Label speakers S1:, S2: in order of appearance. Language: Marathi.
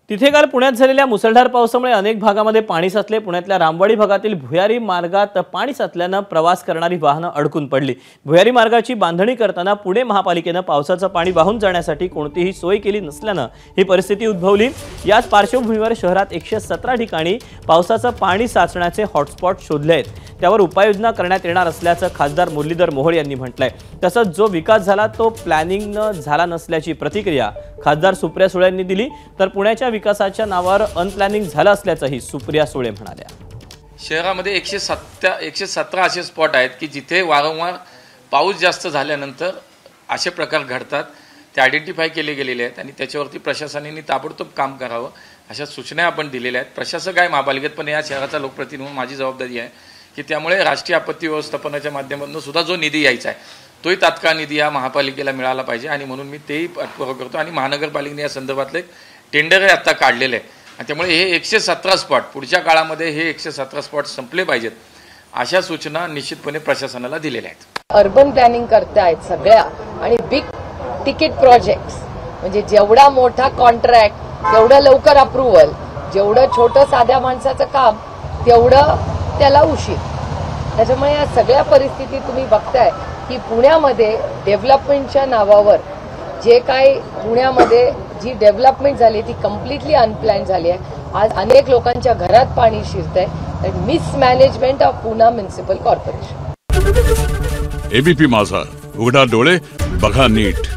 S1: तिथे काल पुण्यात झालेल्या मुसळधार पावसामुळे अनेक भागामध्ये पाणी साचले। पुण्यातल्या रामवाडी भागातील भुयारी मार्गात पाणी साचल्याने प्रवास करणारी वाहनं अडकून पडली। भुयारी मार्गाची बांधणी करताना पुणे महापालिकेने पावसाचं पाणी वाहून जाण्यासाठी कोणतीही सोय केली नसल्याने ही परिस्थिती उद्भवली। याच पार्श्वभूमीवर शहरात 117 ठिकाणी पावसाचं पाणी साचण्याचे हॉटस्पॉट शोधले आहेत। त्यावर उपाययोजना करण्यात येणार असल्याचं खासदार मुरलीधर मोहोळ यांनी म्हटलंय। तसंच जो विकास झाला तो प्लॅनिंगने झाला नसल्याची प्रतिक्रिया खासदार सुप्रिया सुळे यांनी दिली। तर पुण्याच्या विकासाच्या नावावर अनप्लॅनिंग झालं असल्याचंही सुप्रिया सुळे म्हणाल्या।
S2: शहरामध्ये 117 असे स्पॉट आहेत की जिथे वारंवार पाऊस जास्त झाल्यानंतर असे प्रकार घडतात, ते आयडेंटिफाय केले गेलेले आहेत आणि त्याच्यावरती प्रशासनाने ताबडतोब काम करावं अशा सूचना आपण दिलेल्या आहेत। प्रशासक आहे महापालिकेत, पण या शहराचा लोकप्रतिनिधी म्हणून माझी जबाबदारी आहे की त्यामुळे राष्ट्रीय आपत्ती व्यवस्थापनाच्या माध्यमातून सुद्धा जो निधी यायचा आहे तोही तात्काळ निधी या महापालिकेला मिळाला पाहिजे आणि म्हणून मी तेही पाठपुरावा करतो आणि महानगरपालिकेने या संदर्भातले टेंडरही आता काढलेले आहे आणि त्यामुळे हे 117 स्पॉट पुढच्या काळामध्ये हे 117 स्पॉट संपले पाहिजेत अशा सूचना निश्चितपणे प्रशासनाला दिलेल्या आहेत।
S3: अर्बन प्लॅनिंग करतायत सगळ्या आणि बिग तिकीट प्रोजेक्ट्स, म्हणजे जेवढा मोठा कॉन्ट्रॅक्ट तेवढं लवकर अप्रूव्हल, जेवढं छोटं साध्या माणसाचं काम तेवढं त्याला उशीर। त्याच्यामुळे या सगळ्या परिस्थिती तुम्ही बघताय की पुण्यामध्ये डेव्हलपमेंटच्या नावावर जे काय पुण्यामध्ये जी डेव्हलपमेंट झाली ती कम्प्लिटली अनप्लॅन झाली आहे। आज अनेक लोकांच्या घरात पाणी शिरतंय। Mismanagement of Pune municipal corporation.
S4: ABP Majha, उघडा डोळे बघा नीट।